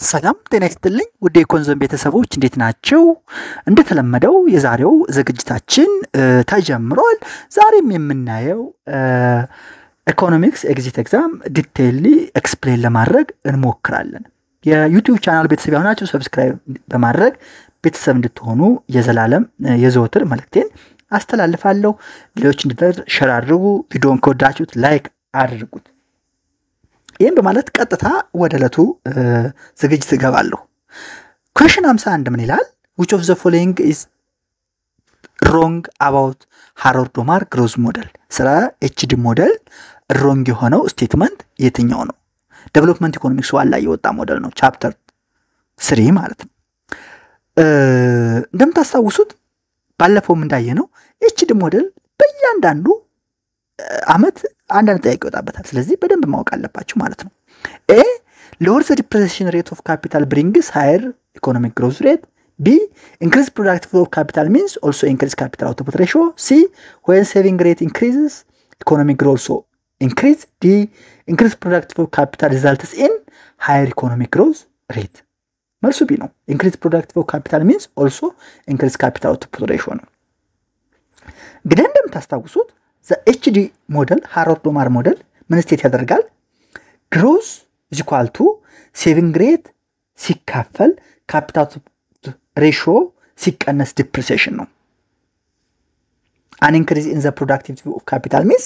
ሰላም ጤና ይስጥልኝ ውድ የኮንዞም ቤተሰቦች እንዴት ናቸው? እንደተለመደው የዛሬው ዝግጅታችን ተጀምሯል። ዛሬም የምናየው ኢኮኖሚክስ ኤግዚት ኤግዛም ዲቴይሊ ኤክስፕሌን ለማድረግ እንሞክራለን። የዩቲዩብ ቻናል ቤተሰብ ያሆናችሁ ሰብስክራይብ በማድረግ ቤተሰብ እንድትሆኑ የዘላለም የዘወትር መልእክቴን አስተላልፋለሁ። ሌሎች እንድትደርስ ሼር አድርጉ። ቪዲዮውን ከወዳችሁት ላይክ አድርጉት። ይህን በማለት ቀጥታ ወደ ዕለቱ ዝግጅት እገባለሁ። ኩዌስችን 51 ምን ይላል? which of the following is wrong about ሃሮልድ ኦማር ግሮዝ ሞዴል? ስለ ኤችዲ ሞዴል ሮንግ የሆነው ስቴትመንት የትኛው ነው? ዴቨሎፕመንት ኢኮኖሚክስ ዋላ የወጣ ሞዴል ነው፣ ቻፕተር 3 ማለት ነው። እንደምታስታውሱት ባለፈው እንዳየነው ኤችዲ ሞዴል በእያንዳንዱ አመት አንዳንድ ጥያቄ ይወጣበታል። ስለዚህ በደንብ ማወቅ አለባችሁ ማለት ነው። ኤ lower the depreciation rate of capital brings higher economic growth rate. B increase productivity of capital means also increase capital output ratio. C when saving rate increases economic growth also increase. D increase productivity of capital results in higher economic growth rate. መልሱ ቢ ነው። increase productivity of capital means also increase capital output ratio ነው። ግን እንደምታስታውሱት the HD model ሃሮልድ ኦማር ሞዴል ምን ስቴት ያደርጋል? ግሮዝ is equal to saving rate ሲካፈል capital ratio ሲቀነስ depreciation ነው። an increase in the productivity of capital means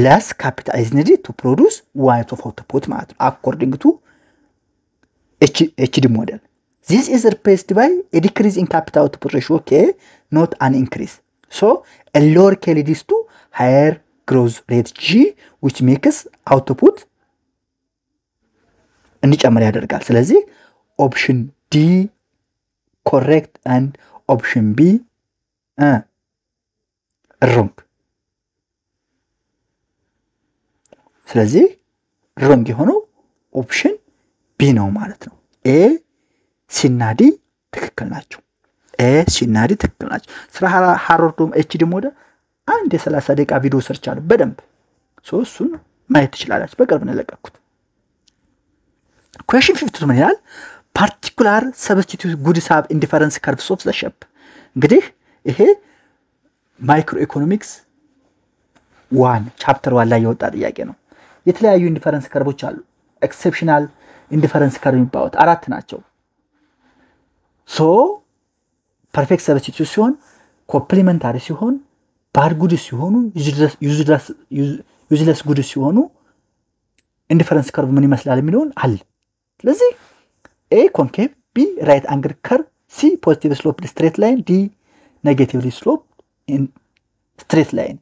less capital is needed to produce unit of output ማለት ነው according to HD model. This is replaced by a decrease in capital output ratio, okay, not an increase. So a lower K leads to higher growth rate G, which makes output እንዲጨምር ያደርጋል። ስለዚህ ኦፕሽን ዲ correct and option B wrong. ስለዚህ wrong የሆነው ኦፕሽን ቢ ነው ማለት ነው። ኤ ሲና ዲ ትክክል ናቸው። ኤ ሲና ዲ ትክክል ናቸው። ስለ ሃሮልድ ኤችዲ ሞዴል አንድ የ30 ደቂቃ ቪዲዮ ሰርች አለ በደንብ እሱን ማየት ትችላላችሁ። በቅርብ ነው ለቀኩት። ኩዌስችን 52 ምን ይላል? ፓርቲኩላር ሰብስቲቲዩት ጉድስ ሃቭ ኢንዲፈረንስ ከርቭስ ኦፍ ዘ ሼፕ። እንግዲህ ይሄ ማይክሮ ኢኮኖሚክስ 1 ቻፕተር 1 ላይ የወጣ ጥያቄ ነው። የተለያዩ ኢንዲፈረንስ ከርቮች አሉ። ኤክሴፕሽናል ኢንዲፈረንስ ከርቭ የሚባሉት 4 ናቸው። ሶ ፐርፌክት ሰብስቲቲዩት ሲሆን፣ ኮምፕሊመንታሪ ሲሆን፣ ባድ ጉድስ ሲሆኑ፣ ዩዝለስ ጉድስ ሲሆኑ ኢንዲፈረንስ ከርቭ ምን ይመስላል የሚለውን አለ። ስለዚህ ኤ ኮንኬቭ፣ ቢ ራይት አንግል ከርቭ፣ ሲ ፖዚቲቭ ስሎፕ ስትሬት ላይን፣ ዲ ኔጌቲቭሊ ስሎፕ ስትሬት ላይን።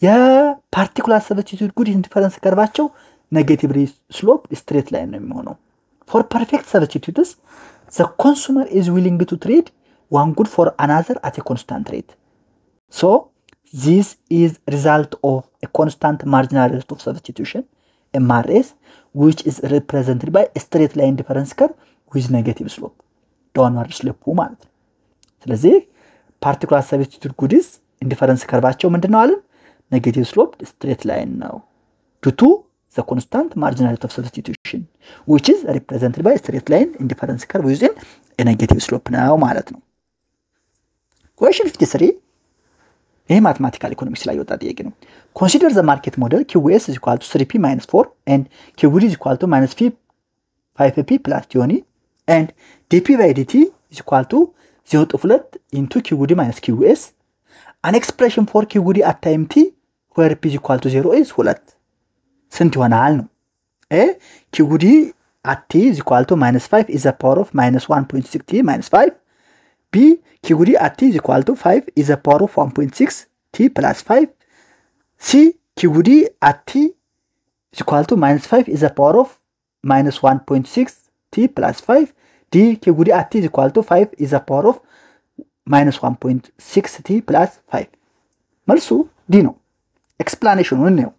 የፓርቲኩላር ሰብስቲቲዩት ጉድ ኢንዲፈረንስ ከርቫቸው ኔጌቲቭሊ ስሎፕ ስትሬት ላይን ነው የሚሆነው። ፎር ፐርፌክት ሰብስቲቲዩትስ the consumer is willing to trade one good for another at a constant rate. So this is result of a constant marginal rate of substitution, MRS, which is represented by a straight line difference curve with negative slope, downward slope ማለት ነው። ስለዚህ particular substitute goodies indifference curveቸው ምንድነው አለን? negative slope straight line ነው due to the constant marginal rate of substitution, which is represented by a straight line indifference curve with a negative slope ነው ማለት ነው። Question 53 ይሄ ማትማቲካል ኢኮኖሚክስ ላይ የወጣ ጥያቄ ነው። Consider the market model QS is equal to 3P minus 4 and QD is equal to minus 5P plus 20 and dP by dt is equal to 0.2 into QD minus QS. An expression for QD at time t where P is equal to 0 is 2 ስንት ይሆናል ነው? A QD at t is equal to minus 5 is the power of minus 1.6 t minus 5. B QD at t is equal to 5 is the power of 1.6 t plus 5. C QD at t is equal to minus 5 is the power of minus 1.6 t plus 5. D QD at t is equal to 5 is the power of minus 1.6 t plus 5. መልሱ ዲ ነው። ኤክስፕላኔሽኑን ነው።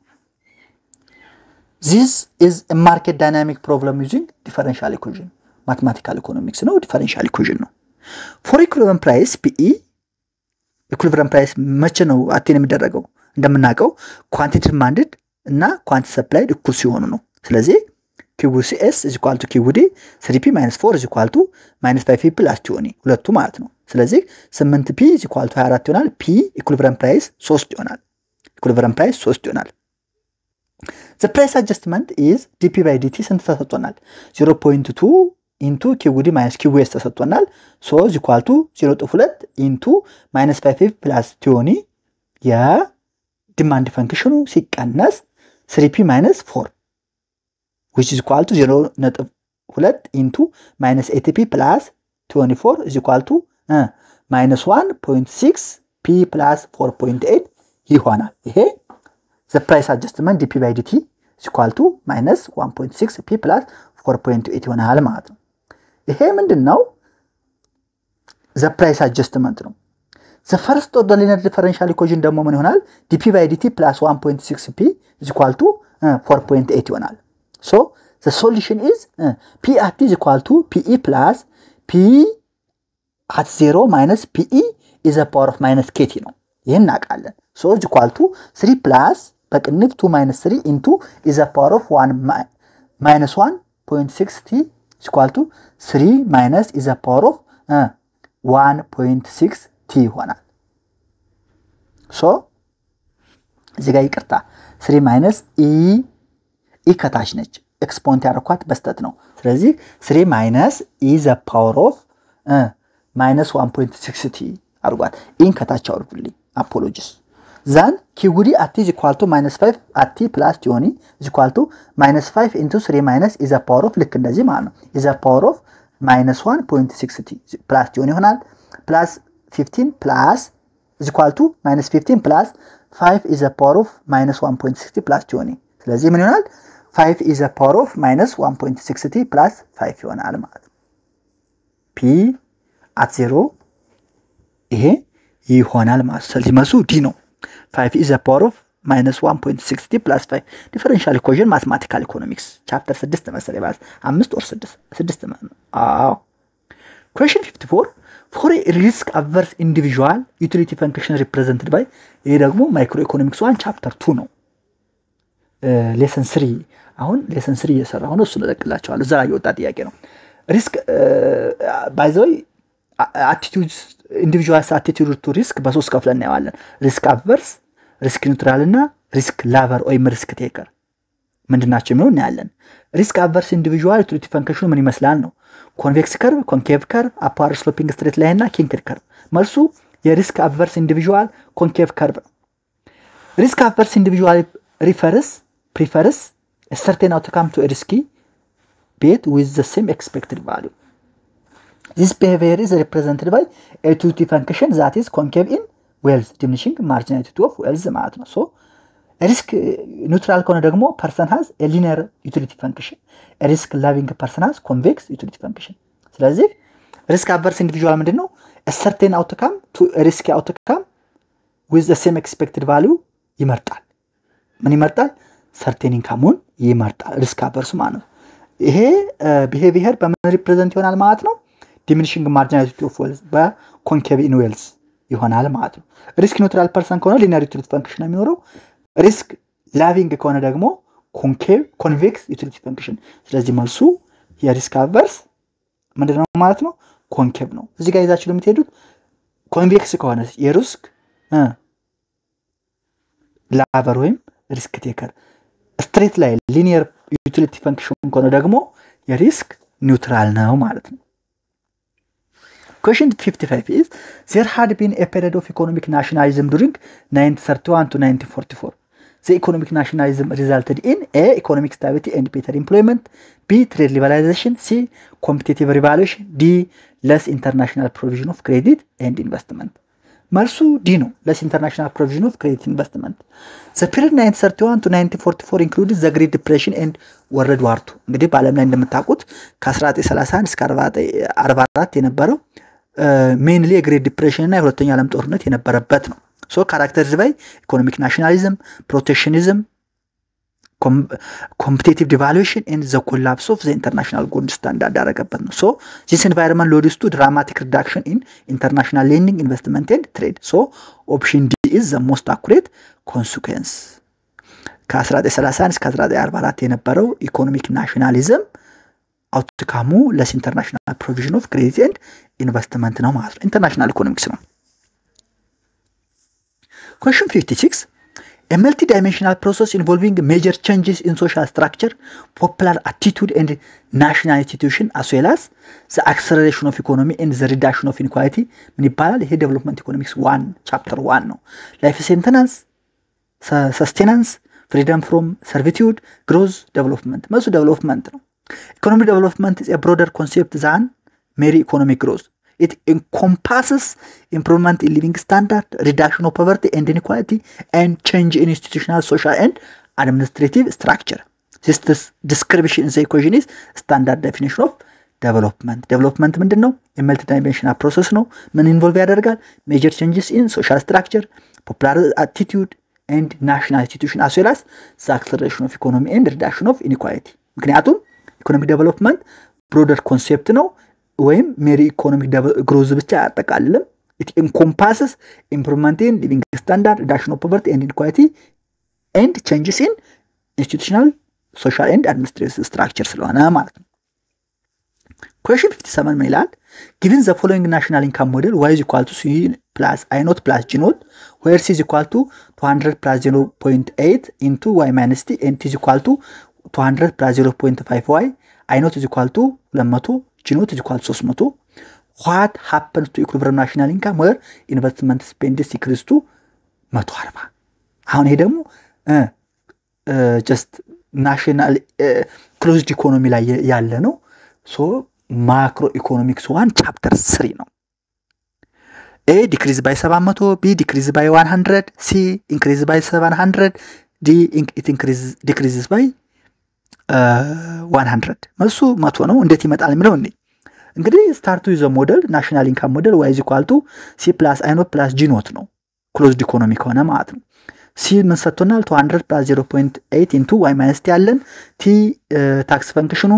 This is a market dynamic problem using differential equation. Mathematical economics ነው፣ differential equation ነው። For equivalent price PE equivalent price መቼ ነው አቴን የሚደረገው? እንደምናውቀው quantity demanded እና quantity supplied እኩል ሲሆኑ ነው። ስለዚህ QCS is equal to QD 3P minus 4 is equal to minus 5P plus 20 ሁለቱ ማለት ነው ስለዚህ 8P is equal to 24 ይሆናል P equilibrium price 3 ይሆናል equilibrium price 3 ይሆናል The price adjustment is dp by dt ስንት ተሰጥቶናል 0.2 into QD minus QS ተሰጥቶናል so is equal to 0.2 into minus 5P plus 20 የዲማንድ ፈንክሽኑ ሲቀነስ 3P minus 4 which is equal to 0.2 into minus 8P plus 24 is equal to minus 1.6 P plus 4.8 ይሆናል ይሄ the price adjustment dp by dt is equal to minus 1.6 P plus 4.8 ይሆናል ማለት ነው ይሄ ምንድነው the price adjustment ነው the first order linear differential equation ደግሞ ምን ይሆናል dp by dt plus 1.6 P is equal to 4.8 ይሆናል so the solution is P at is equal to PE plus P at 0 minus PE is a power of minus KT ነው ይሄን እናውቃለን so is equal to 3 plus በቅንፍ 2 minus 3 into is a power of 1 minus 1.6 T is equal to 3 minus is a power of 1.6 T ይሆናል so እዚህ ጋር ይቅርታ 3 minus E ከታች ነች exponent ያረኳት በስተት ነው ስለዚህ 3 minus is a power of minus 1.6 T አርጓት ኢን ከታች አውርዱልኝ apologies then QD at is equal to minus 5 at T plus 20 is equal to minus 5 into 3 minus is a power of ልክ እንደዚህ ማለት ነው is a power of minus 1.6 T plus 20 ይሆናል plus 15 plus is equal to minus 15 plus 5 is a power of minus 1.6 T plus 20 ስለዚህ ምን ይሆናል 5 is a power of minus 1.6 T plus 5 ይሆናል ማለት ነው P at 0 ይሄ ይሆናል ማለት ስለዚህ መልሱ D ነው 5 is a power of minus 1.6 T plus 5 differential equation mathematical economics chapter 6 መሰለኝ ማለት 5 or 6 አዎ question 54 for a risk averse individual utility function represented by ይሄ ደግሞ microeconomics 1 chapter 2 ነው lesson 3 አሁን lesson 3 እየሰራሁ ነው እሱ ለቀላችኋለሁ እዛ ላይ ወጣ ጥያቄ ነው risk by the way attitudes individual attitude to risk በሶስት ከፍለን እናያለን risk averse risk neutral እና risk lover ወይም risk taker ምንድናቸው ነው እናያለን risk averse individual utility function ምን ይመስላል ነው convex curve concave curve upward sloping straight line እና kinked curve መልሱ የrisk averse individual concave curve ነው risk averse individual prefers a certain outcome to a risky bet with the same expected value This behavior is represented by a utility function that is concave in wealth, diminishing marginality of wealth ማለት ነው. So, a risk neutral ከሆነ ደግሞ person has a linear utility function. A risk loving person has convex utility function. ስለዚህ risk averse individual ምንድነው? A certain outcome to a risky outcome with the same expected value ይመርጣል. ምን ይመርጣል? certain income ይመርጣል. risk averse ማለት ነው. ይሄ behavior በምን represent ይሆናል ማለት ነው? diminishing marginality of wealth በconcave in wealth ይሆናል ማለት ነው risk neutral person ከሆነ linear utility function ነው የሚኖረው risk loving ከሆነ ደግሞ convex utility function ስለዚህ መልሱ የሪስክ አቨርስ ምንድነው ማለት ነው concave ነው እዚህ ጋር ይዛችሁ ለምትሄዱት convex ከሆነ የሪስክ lover ወይም risk taker straight line linear utility function ከሆነ ደግሞ የሪስክ neutral ነው ማለት ነው Question 55 is, there had been a period of economic nationalism during 1931 to 1944. The economic nationalism resulted in A. Economic stability and better employment, B. Trade liberalization, C. Competitive revaluation, D. Less international provision of credit and investment. መልሱ D ነው less international provision of credit investment. The period 1931 to 1944 included the Great Depression and World War II. እንግዲህ በዓለም ላይ እንደምታውቁት ከ1931 እስከ 44 የነበረው mainly a Great Depression እና የሁለተኛ ዓለም ጦርነት የነበረበት ነው so characterized by economic nationalism protectionism competitive devaluation and the collapse of the international gold standard ያደረገበት ነው so this environment led to dramatic reduction in international lending investment and trade so option D is the most accurate consequence ከ1931 እስከ 1944 የነበረው ኢኮኖሚክ ናሽናሊዝም አውትካሙ ለስ ኢንተርናሽናል ፕሮቪዥን ኦፍ ክሬዲት ኤንድ ኢንቨስትመንት ነው ማለት ነው። ኢንተርናሽናል ኢኮኖሚክስ ነው። Question 56. A multi-dimensional process involving major changes in social structure, popular attitude and national institution as well as the acceleration of economy and the reduction of inequality ምን ይባላል? ይሄ ዴቨሎፕመንት ኢኮኖሚክስ 1 ቻፕተር 1 ነው። ላይፍ ሴንተናንስ ሰስቴናንስ freedom from servitude growth development መሱ ዴቨሎፕመንት ነው። Economic development is a broader concept than mere economic growth. It encompasses improvement in living standard, reduction of poverty and inequality, and change in institutional, social, and administrative structure. This description in the equation is standard definition of development. Development ምንድን ነው? A multidimensional process ነው። ምን involve ያደርጋል? Major changes in social structure, popular attitude, and national institution as well as the acceleration of economy and reduction of inequality. ምክንያቱም ኢኮኖሚክ ዴቨሎፕመንት ብሮደር ኮንሴፕት ነው ወይም ሜሪ ኢኮኖሚክ ግሮዝ ብቻ ያጠቃልልም። it encompasses improvement in living standard, reduction of poverty and inequality, and changes in institutional, social and administrative structure ስለሆነ ማለት ነው። Question 57 ምን ይላል? Given the following national income model, y is equal to c plus I naught plus g naught, where c is equal to 200 plus 0.8 into y minus t, and t is equal to 200 plus 0.5y, I naught is equal to 200, g naught is equal to 300. What happens to equilibrium national income where investment spending decreases to 140? አሁን ይሄ ደግሞ just national closed economy ላይ ያለ ነው። so macro economics 1 chapter 3 ነው። A decrease by 700, B decrease by 100, C increase by 700, D it decreases by 100 መልሱ 100 ነው። እንዴት ይመጣል የሚለው እንግዲህ ስታርቱ ይዘ ሞዴል ናሽናል ኢንካም ሞዴል y = c plus I naught plus g naught ነው። ክሎዝድ ኢኮኖሚ ከሆነ ማለት ነው። c ምን ሰጥቶናል? 200 plus 0.8 into y minus t ያለን t ታክስ ፈንክሽኑ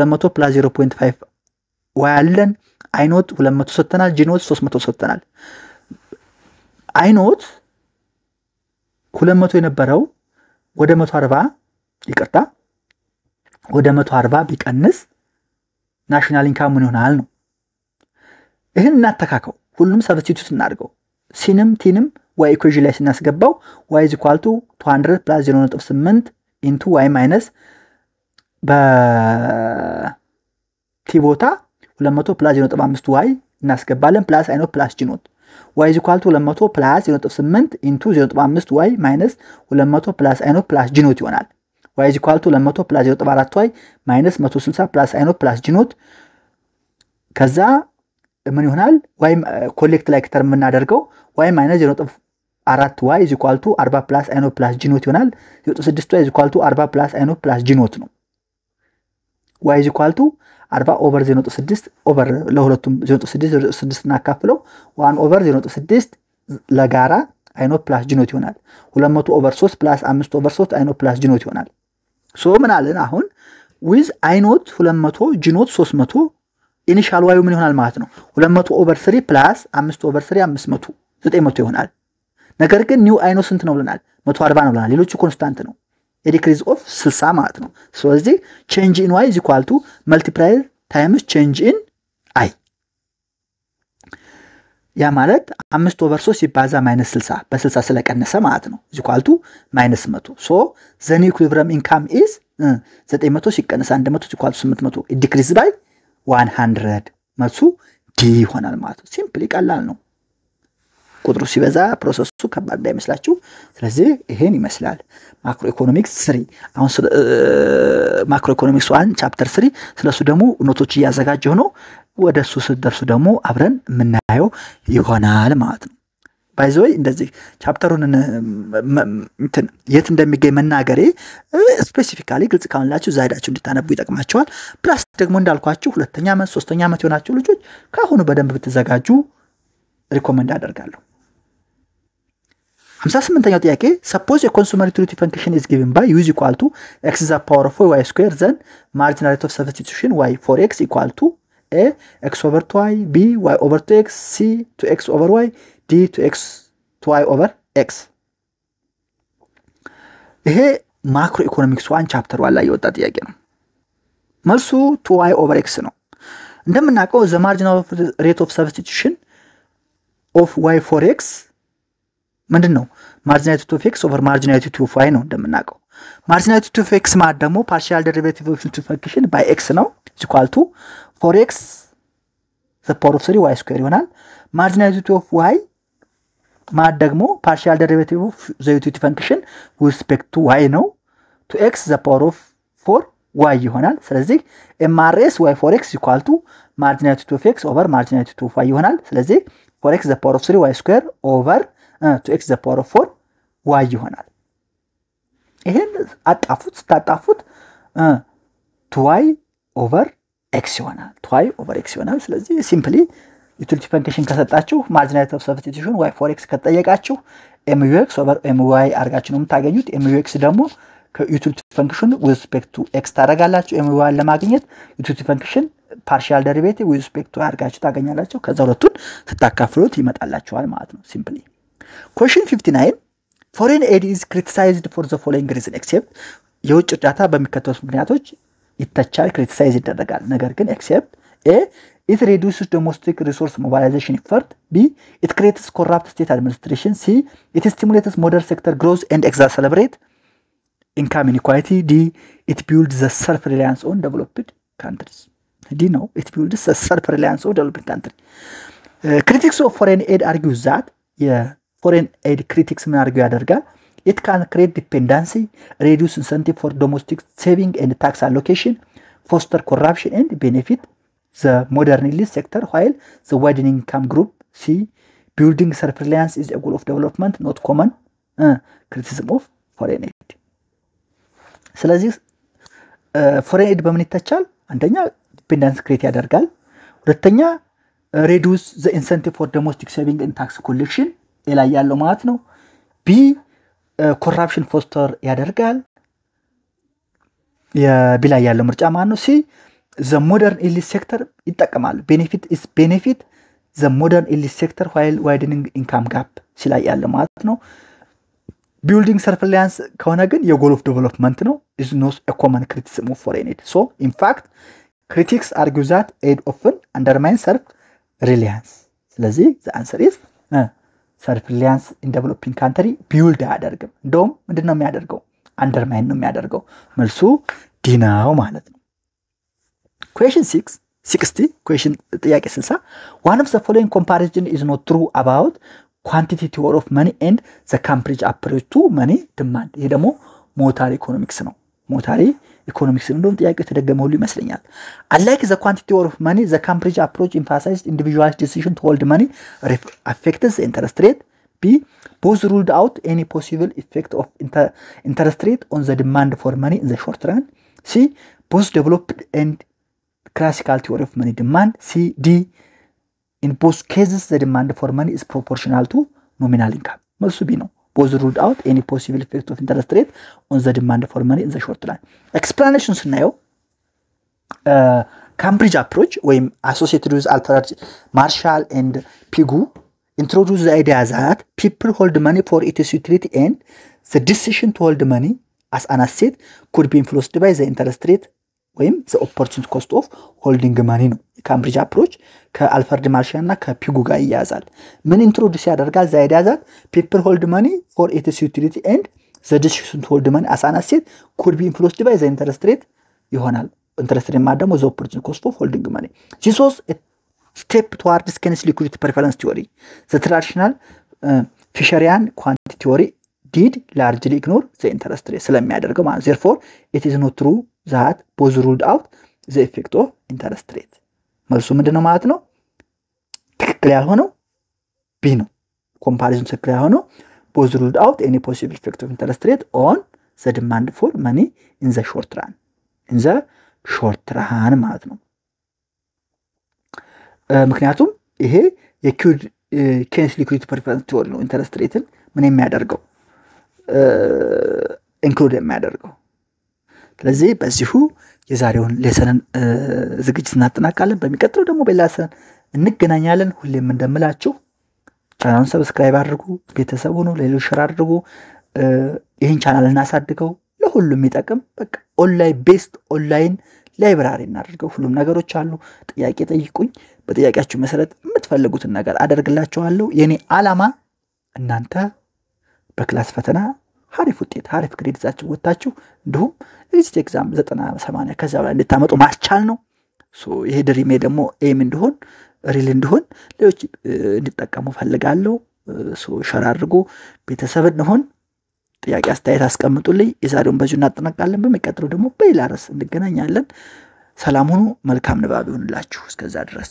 200 plus 0.5 y ያለን I naught 200 ሰጥተናል፣ g naught 300 ሰጥተናል። I naught 200 የነበረው ወደ 140 ይቅርታ ወደ 140 ቢቀንስ ናሽናል ኢንካም ምን ይሆናል ነው። ይሄን እናተካከው፣ ሁሉም ሰብስቲቱት እናድርገው። ሲንም ቲንም y ኢኩዌሽን ላይ ስናስገባው y = 200 plus 0.8 into y minus በቲ ቦታ 200 plus 0.5 y እናስገባለን plus I naught plus g naught y = 200 plus 0.8 into 0.5 y minus 200 plus I naught plus g naught ይሆናል። y = 200 plus 0.4 y minus 160 plus I naught plus g naught ከዛ ምን ይሆናል? y ኮሌክት ላይ ከተርም እናደርገው y minus 0.4 y = 40 plus I naught plus g naught ይሆናል። 0.6 y = 40 plus I naught plus g naught ነው። y = 40 over 0.6 over ለሁለቱም 0.6 እናካፍለው 1 over 0.6 ለጋራ I naught plus g naught ይሆናል። 200 over 3 plus 5 over 3 I naught plus g naught ይሆናል። ሶ ምን አለን አሁን with I naught 200 g naught 300 ኢኒሻል ዋዩ ምን ይሆናል ማለት ነው? 200 over 3 plus 5 over 3 500 900 ይሆናል። ነገር ግን ኒው I naught ስንት ነው ብለናል? 140 ነው ብለናል። ሌሎቹ ኮንስታንት ነው። decrease of 60 ማለት ነው። ስለዚህ change in y = multiply times change in I ያ ማለት 5 over 3 ሲባዛ -60 በ60 ስለቀነሰ ማለት ነው = -100 so the new equilibrium income is 900 ሲቀነስ 100 = 800 it decrease by 100 መልሱ D ይሆናል ማለት ነው። ሲምፕሊ ቀላል ነው። ቁጥሩ ሲበዛ ፕሮሰሱ ከባድ እንዳይመስላችሁ። ስለዚህ ይሄን ይመስላል ማክሮ ኢኮኖሚክስ 3 አሁን ማክሮ ኢኮኖሚክስ 1 ቻፕተር 3 ስለሱ ደግሞ ኖቶች እያዘጋጀሁ ነው። ወደሱ ስደርሱ ደግሞ አብረን ምናየው ይሆናል ማለት ነው። ባይ ዘ ወይ እንደዚህ ቻፕተሩን የት እንደሚገኝ መናገሬ ስፔሲፊካሊ ግልጽ ካንላችሁ ዛይዳችሁ እንድታነቡ ይጠቅማችኋል። ፕላስ ደግሞ እንዳልኳችሁ ሁለተኛ ዓመት ሶስተኛ ዓመት የሆናችሁ ልጆች ካሁኑ በደንብ ብትዘጋጁ ሪኮመንድ አደርጋለሁ። 58ኛው ጥያቄ suppose a consumer utility function is given by u = x to the power of y square then marginal rate of substitution y for x = a x over 2y b y over 2x c to x over y d to x to y over x ይሄ ማክሮ ኢኮኖሚክስ 1 ቻፕተር 1 ላይ የወጣ ጥያቄ ነው። መልሱ 2y over x ነው። እንደምናውቀው the marginal rate of substitution of y for x ምንድነው? marginality of x over marginality of y ነው እንደምናውቀው። marginality of x ማለት ደግሞ partial derivative of the function by x ነው is equal to 4x the power of 3 y square ይሆናል። marginality of y ማለት ደግሞ partial derivative of the utility function with respect to y ነው 2x the power of 4 y ይሆናል። ስለዚህ mrs y for x equal to marginality of x over marginality of y ይሆናል። ስለዚህ 4x the power of 3 y square over 2x the power of 4 y ይሆናል። ይሄን ስታጣፉት 2y over x ይሆናል 2y over x ይሆናል። ስለዚህ simply utility function ከሰጣችሁ marginality of substitution y for x ከተጠየቃችሁ mux over my አርጋችሁ ነው የምታገኙት። mux ደግሞ ከutility function with respect to x ታደርጋላችሁ። my ለማግኘት utility function partial derivative with respect to አርጋችሁ ታገኛላችሁ። ከዛ ሁለቱን ስታካፍሉት ይመጣላችኋል ማለት ነው simply። question 59 foreign aid is criticized for the following reason except የውጭ እርዳታ በሚከተሉት ምክንያቶች ይተቻል criticize ይደረጋል። ነገር ግን except a it reduces domestic resource mobilization effort, b it creates corrupt state administration, c it stimulates modern sector growth and exacerbate income inequality, d it builds the self-reliance on developed countries. d no, it builds the self-reliance on developed countries. Critics of foreign aid argue that foreign aid critics ምን argue ያደርጋል? It can create dependency, reduce incentive for domestic saving and tax allocation, foster corruption and benefit the modern elite sector, while the widening income group, c building self-reliance is a goal of development, not common criticism of foreign aid. ስለዚህ foreign aid በምን ይተቻል? አንደኛ ዲፔንደንስ ክሬት ያደርጋል። ሁለተኛ reduce the incentive for domestic saving and tax collection ላይ ያለው ማለት ነው። b corruption foster ያደርጋል። የቢ ላይ ያለው ምርጫ ማለት ነው። c the modern elite sector ይጠቀማል። benefit the modern elite sector while widening income gap ሲላይ ያለው ማለት ነው። building self-reliance ከሆነ ግን የጎል ኦፍ ዴቨሎፕመንት ነው is not a common criticism of foreign aid. So in fact critics argue that aid often undermines self-reliance. ስለዚህ the answer is self-reliance in developing country build አያደርግም። እንደውም ምንድነው የሚያደርገው? undermine ነው የሚያደርገው። መልሱ ዲ ነው ማለት ነው። question 60 question ጥያቄ 60 one of the following comparison is not true about quantity of money and the Cambridge approach to money demand. ይሄ ደግሞ ሞኔታሪ ኢኮኖሚክስ ነው። ሞኔታሪ ኢኮኖሚክስ እንደውም ጥያቄው ተደገመ ሁሉ ይመስለኛል። unlike the quantity of money, the Cambridge approach emphasized individual decision to hold money affects the interest rate. b both ruled out any possible effect of interest rate on the demand for money in the short run. c both developed and classical theory of money demand. c d in both cases the demand for money is proportional to nominal income. መልሱ ቢ ነው። both ruled out any possible effect of interest rate on the demand for money in the short run. explanation ስናየው Cambridge approach ወይም associated with Alfred Marshall and Pigou introduced the idea that people hold money for its utility and the decision to hold money as an asset could be influenced by the interest rate ወይም the opportunity cost of holding money ነው። Cambridge approach ከአልፍሬድ ማርሻል እና ከፒጉ ጋር ይያዛል። ምን ኢንትሮዱስ ያደርጋል? the idea that people hold money for its utility and the decision to hold money as an asset could be influenced by the interest rate ይሆናል። interest rate ማለት ደግሞ the opportunity cost of holding money. This was a step towards Keynes liquidity preference theory. The traditional Fisherian quantity theory did largely ignore the interest rate ስለሚያደርገው ማለት therefore it is not true that both ruled out the effect of interest rate. መልሱ ምንድነው ማለት ነው? ትክክል ያልሆነው ቢ ነው። ኮምፓሪዝን ትክክል ያልሆነው both ruled out any possible effect of interest rate on the demand for money in the short run. in the short run ማለት ነው። ምክንያቱም ይሄ የኬንስ ሊኩዊዲቲ ፕሪፈረንስ ቲዮሪ ነው ኢንተረስት ሬትን ምን የሚያደርገው ኢንክሉድ የሚያደርገው። ስለዚህ በዚሁ የዛሬውን ሌሰንን ዝግጅት እናጠናቃለን። በሚቀጥለው ደግሞ በሌሰን እንገናኛለን። ሁሌም እንደምላችሁ ቻናሉን ሰብስክራይብ አድርጉ፣ ቤተሰብ ሁኑ፣ ለሌሎች ሼር አድርጉ። ይህን ቻናል እናሳድገው። ለሁሉም ይጠቅም በቃ ኦንላይን ቤስድ ኦንላይን ላይብራሪ እናድርገው። ሁሉም ነገሮች አሉ። ጥያቄ ጠይቁኝ። በጥያቄያችሁ መሰረት የምትፈልጉትን ነገር አደርግላችኋለሁ። የኔ ዓላማ እናንተ በክላስ ፈተና ሀሪፍ ውጤት ሀሪፍ ግሬድ ይዛችሁ ወጣችሁ እንዲሁም ኤግዚት ኤግዛም 90 80 ከዛ በላይ እንድታመጡ ማስቻል ነው። ይሄ ድሪሜ ደግሞ ኤም እንዲሆን ሪል እንዲሆን ሌሎች እንዲጠቀሙ ፈልጋለሁ። ሸር አድርጉ። ቤተሰብ እንሆን። ጥያቄ አስተያየት አስቀምጡልኝ። የዛሬውን በዚሁ እናጠናቅቃለን። በሚቀጥለው ደግሞ በሌላ ርዕስ እንገናኛለን። ሰላም ሁኑ። መልካም ንባብ ይሁንላችሁ። እስከዛ ድረስ